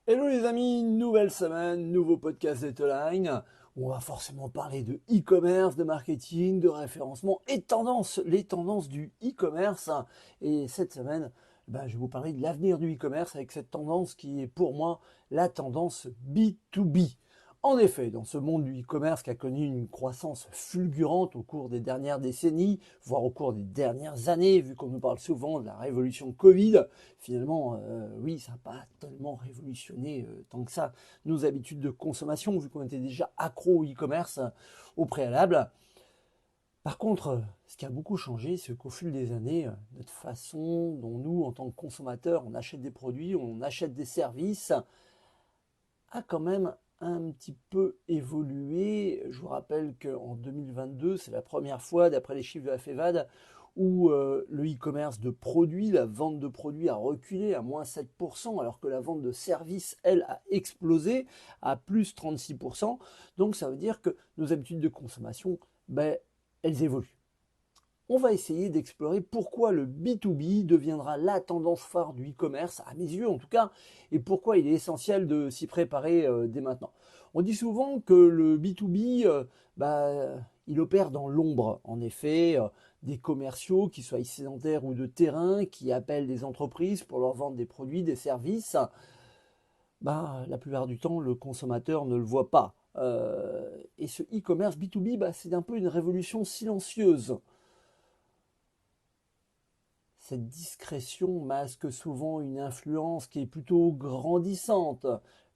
Hello les amis, nouvelle semaine, nouveau podcast d'Etoline. On va forcément parler de e-commerce, de marketing, de référencement et de tendances, les tendances du e-commerce. Et cette semaine, je vais vous parler de l'avenir du e-commerce avec cette tendance qui est pour moi la tendance B2B. En effet, dans ce monde du e-commerce qui a connu une croissance fulgurante au cours des dernières décennies, voire au cours des dernières années, vu qu'on nous parle souvent de la révolution Covid, finalement, oui, ça n'a pas tellement révolutionné tant que ça nos habitudes de consommation, vu qu'on était déjà accro au e-commerce au préalable. Par contre, ce qui a beaucoup changé, c'est qu'au fil des années, notre façon dont nous, en tant que consommateurs, on achète des produits, on achète des services, a quand même un petit peu évolué. Je vous rappelle qu'en 2022, c'est la première fois, d'après les chiffres de la FEVAD, où le e-commerce de produits, la vente de produits a reculé à moins 7%, alors que la vente de services, elle, a explosé à plus 36%. Donc ça veut dire que nos habitudes de consommation, elles évoluent. On va essayer d'explorer pourquoi le B2B deviendra la tendance phare du e-commerce, à mes yeux en tout cas, et pourquoi il est essentiel de s'y préparer dès maintenant. On dit souvent que le B2B, il opère dans l'ombre. En effet, des commerciaux, qui soient sédentaires ou de terrain, qui appellent des entreprises pour leur vendre des produits, des services, la plupart du temps, le consommateur ne le voit pas. Et ce e-commerce B2B, c'est un peu une révolution silencieuse. Cette discrétion masque souvent une influence qui est plutôt grandissante.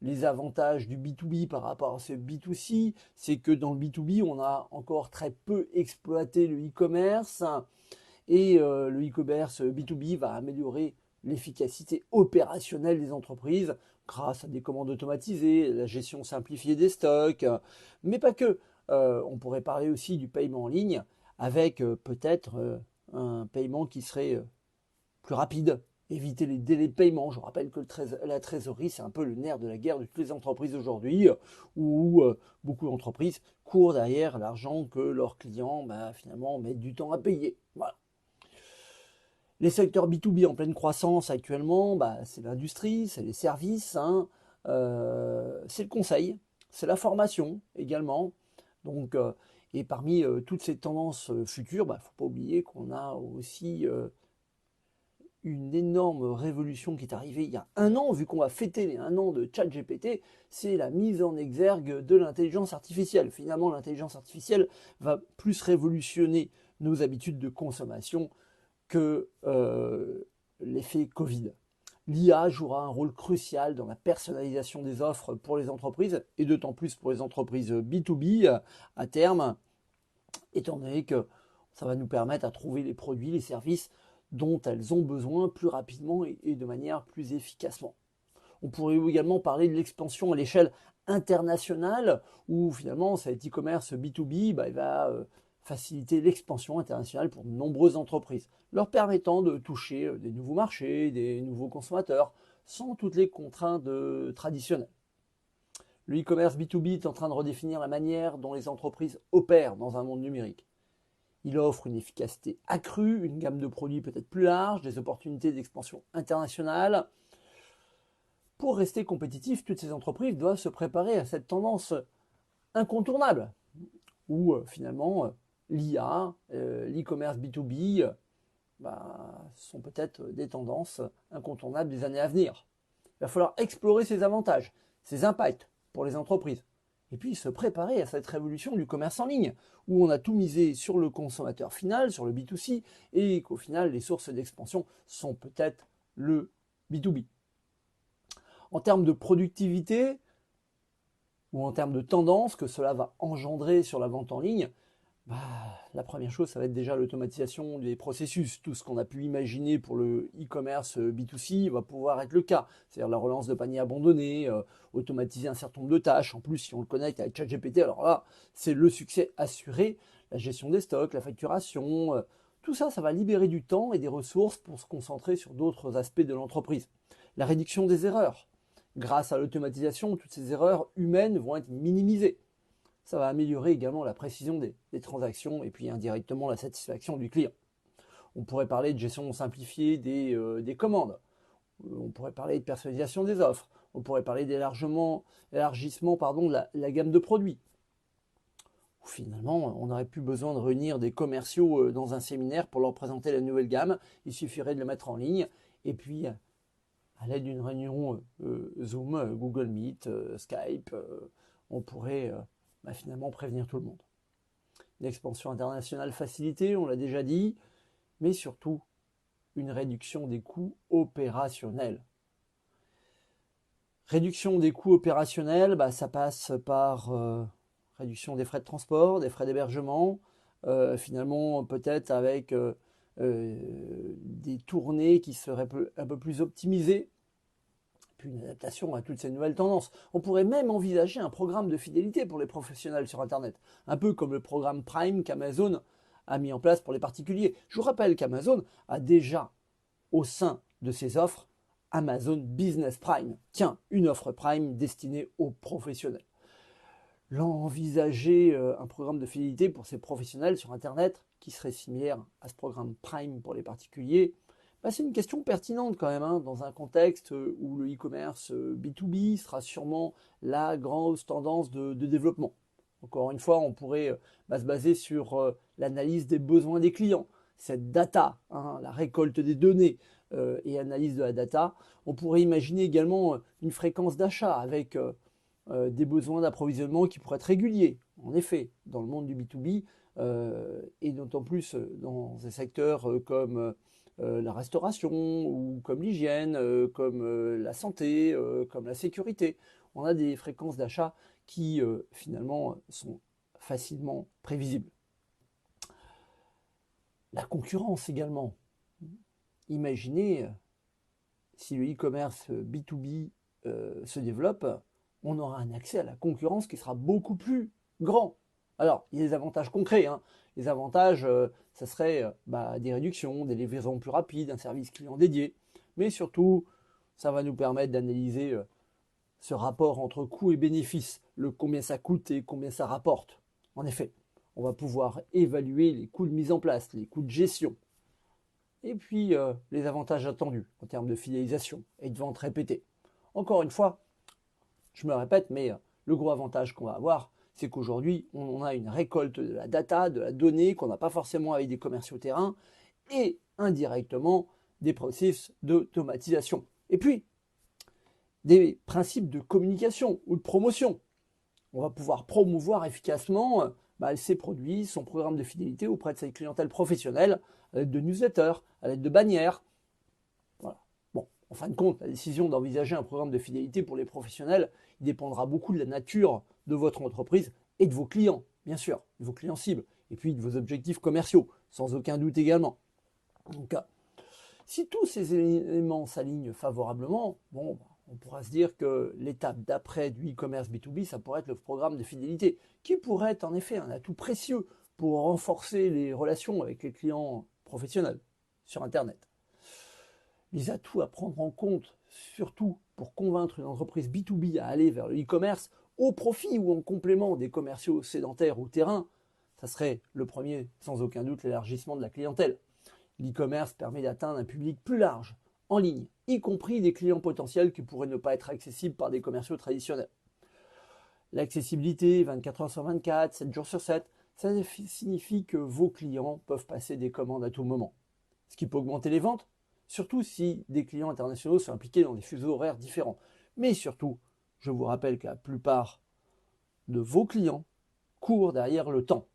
Les avantages du B2B par rapport à ce B2C, c'est que dans le B2B, on a encore très peu exploité le e-commerce et le e-commerce B2B va améliorer l'efficacité opérationnelle des entreprises grâce à des commandes automatisées, la gestion simplifiée des stocks, mais pas que. On pourrait parler aussi du paiement en ligne avec peut-être un paiement qui serait plus rapide, éviter les délais de paiement. Je rappelle que la trésorerie, c'est un peu le nerf de la guerre de toutes les entreprises aujourd'hui, où beaucoup d'entreprises courent derrière l'argent que leurs clients finalement mettent du temps à payer. Voilà. Les secteurs B2B en pleine croissance actuellement, c'est l'industrie, c'est les services, hein, c'est le conseil, c'est la formation également. Donc, et parmi toutes ces tendances futures, il ne faut pas oublier qu'on a aussi une énorme révolution qui est arrivée il y a un an, vu qu'on va fêter les un an de ChatGPT, c'est la mise en exergue de l'intelligence artificielle. Finalement, l'intelligence artificielle va plus révolutionner nos habitudes de consommation que l'effet Covid. L'IA jouera un rôle crucial dans la personnalisation des offres pour les entreprises, et d'autant plus pour les entreprises B2B à terme, étant donné que ça va nous permettre à trouver les produits, les services dont elles ont besoin plus rapidement et de manière plus efficacement. On pourrait également parler de l'expansion à l'échelle internationale, où finalement cet e-commerce B2B il va faciliter l'expansion internationale pour de nombreuses entreprises, leur permettant de toucher des nouveaux marchés, des nouveaux consommateurs, sans toutes les contraintes traditionnelles. Le e-commerce B2B est en train de redéfinir la manière dont les entreprises opèrent dans un monde numérique. Il offre une efficacité accrue, une gamme de produits peut-être plus large, des opportunités d'expansion internationale. Pour rester compétitif, toutes ces entreprises doivent se préparer à cette tendance incontournable, où finalement l'IA, l'e-commerce B2B sont peut-être des tendances incontournables des années à venir. Il va falloir explorer ces avantages, ces impacts pour les entreprises. Et puis se préparer à cette révolution du commerce en ligne, où on a tout misé sur le consommateur final, sur le B2C, et qu'au final, les sources d'expansion sont peut-être le B2B. En termes de productivité, ou en termes de tendance que cela va engendrer sur la vente en ligne, bah, la première chose, ça va être déjà l'automatisation des processus. Tout ce qu'on a pu imaginer pour le e-commerce B2C va pouvoir être le cas. C'est-à-dire la relance de paniers abandonnés, automatiser un certain nombre de tâches. En plus, si on le connecte avec ChatGPT, alors là, c'est le succès assuré. La gestion des stocks, la facturation, tout ça, ça va libérer du temps et des ressources pour se concentrer sur d'autres aspects de l'entreprise. La réduction des erreurs. Grâce à l'automatisation, toutes ces erreurs humaines vont être minimisées. Ça va améliorer également la précision des transactions et puis indirectement la satisfaction du client. On pourrait parler de gestion simplifiée des commandes. On pourrait parler de personnalisation des offres. On pourrait parler d'élargissement pardon, de la gamme de produits. Ou finalement, on n'aurait plus besoin de réunir des commerciaux dans un séminaire pour leur présenter la nouvelle gamme. Il suffirait de le mettre en ligne. Et puis, à l'aide d'une réunion Zoom, Google Meet, Skype, on pourrait finalement prévenir tout le monde. Une expansion internationale facilitée, on l'a déjà dit, mais surtout une réduction des coûts opérationnels. Réduction des coûts opérationnels, ça passe par réduction des frais de transport, des frais d'hébergement, finalement peut-être avec des tournées qui seraient un peu plus optimisées, puis une adaptation à toutes ces nouvelles tendances. On pourrait même envisager un programme de fidélité pour les professionnels sur Internet, un peu comme le programme Prime qu'Amazon a mis en place pour les particuliers. Je vous rappelle qu'Amazon a déjà au sein de ses offres Amazon Business Prime. Tiens, une offre Prime destinée aux professionnels. Envisager un programme de fidélité pour ces professionnels sur Internet qui serait similaire à ce programme Prime pour les particuliers, c'est une question pertinente quand même, dans un contexte où le e-commerce B2B sera sûrement la grosse tendance de développement. Encore une fois, on pourrait se baser sur l'analyse des besoins des clients, cette data, la récolte des données et analyse de la data. On pourrait imaginer également une fréquence d'achat avec des besoins d'approvisionnement qui pourraient être réguliers. En effet, dans le monde du B2B, et d'autant plus dans des secteurs comme la restauration, ou comme l'hygiène, comme la santé, comme la sécurité. On a des fréquences d'achat qui finalement sont facilement prévisibles. La concurrence également. Imaginez si le e-commerce B2B se développe, on aura un accès à la concurrence qui sera beaucoup plus grand. Alors, il y a des avantages concrets. Les avantages, ça serait des réductions, des livraisons plus rapides, un service client dédié. Mais surtout, ça va nous permettre d'analyser ce rapport entre coût et bénéfice, le combien ça coûte et combien ça rapporte. En effet, on va pouvoir évaluer les coûts de mise en place, les coûts de gestion. Et puis, les avantages attendus en termes de fidélisation et de vente répétée. Encore une fois, je me répète, mais le gros avantage qu'on va avoir, c'est qu'aujourd'hui, on a une récolte de la data, de la donnée qu'on n'a pas forcément avec des commerciaux terrain et indirectement des processus d'automatisation. Et puis, des principes de communication ou de promotion. On va pouvoir promouvoir efficacement ses produits, son programme de fidélité auprès de sa clientèle professionnelle à l'aide de newsletters, à l'aide de bannières. Voilà. Bon, en fin de compte, la décision d'envisager un programme de fidélité pour les professionnels, il dépendra beaucoup de la nature de votre entreprise et de vos clients, bien sûr, de vos clients cibles, et puis de vos objectifs commerciaux, sans aucun doute également. Donc, si tous ces éléments s'alignent favorablement, on pourra se dire que l'étape d'après du e-commerce B2B, ça pourrait être le programme de fidélité, qui pourrait être en effet un atout précieux pour renforcer les relations avec les clients professionnels sur Internet. Les atouts à prendre en compte, surtout pour convaincre une entreprise B2B à aller vers le e-commerce, au profit ou en complément des commerciaux sédentaires ou terrain, ça serait le premier, sans aucun doute, l'élargissement de la clientèle. L'e-commerce permet d'atteindre un public plus large, en ligne, y compris des clients potentiels qui pourraient ne pas être accessibles par des commerciaux traditionnels. L'accessibilité 24 heures sur 24, 7 jours sur 7, ça signifie que vos clients peuvent passer des commandes à tout moment. Ce qui peut augmenter les ventes, surtout si des clients internationaux sont impliqués dans des fuseaux horaires différents. Mais surtout, je vous rappelle que la plupart de vos clients courent derrière le temps.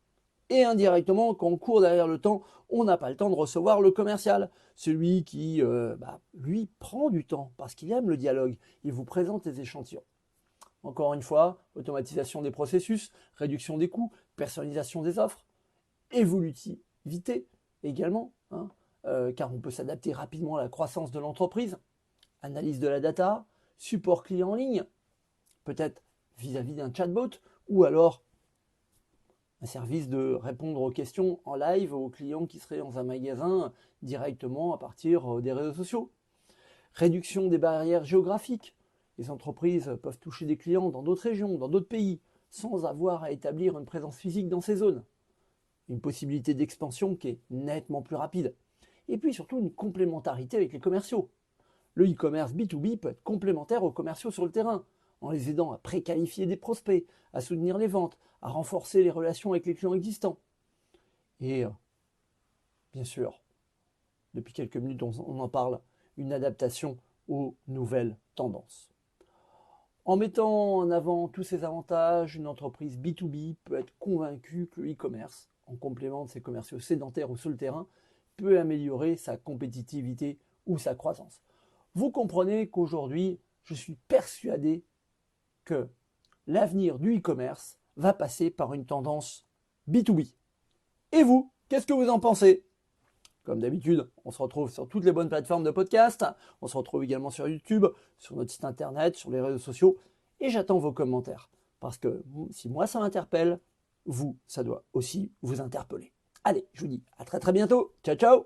Et indirectement, quand on court derrière le temps, on n'a pas le temps de recevoir le commercial. Celui qui, lui, prend du temps parce qu'il aime le dialogue. Il vous présente les échantillons. Encore une fois, automatisation des processus, réduction des coûts, personnalisation des offres, évolutivité également, car on peut s'adapter rapidement à la croissance de l'entreprise, analyse de la data, support client en ligne, peut-être vis-à-vis d'un chatbot, ou alors un service de répondre aux questions en live aux clients qui seraient dans un magasin directement à partir des réseaux sociaux. Réduction des barrières géographiques. Les entreprises peuvent toucher des clients dans d'autres régions, dans d'autres pays, sans avoir à établir une présence physique dans ces zones. Une possibilité d'expansion qui est nettement plus rapide. Et puis surtout une complémentarité avec les commerciaux. Le e-commerce B2B peut être complémentaire aux commerciaux sur le terrain, en les aidant à préqualifier des prospects, à soutenir les ventes, à renforcer les relations avec les clients existants. Et bien sûr, depuis quelques minutes on en parle, une adaptation aux nouvelles tendances. En mettant en avant tous ces avantages, une entreprise B2B peut être convaincue que le e-commerce, en complément de ses commerciaux sédentaires ou sur le terrain, peut améliorer sa compétitivité ou sa croissance. Vous comprenez qu'aujourd'hui, je suis persuadé que l'avenir du e-commerce va passer par une tendance B2B. Et vous, qu'est-ce que vous en pensez? Comme d'habitude, on se retrouve sur toutes les bonnes plateformes de podcast. On se retrouve également sur YouTube, sur notre site internet, sur les réseaux sociaux. Et j'attends vos commentaires. Parce que si moi ça m'interpelle, vous, ça doit aussi vous interpeller. Allez, je vous dis à très très bientôt. Ciao ciao.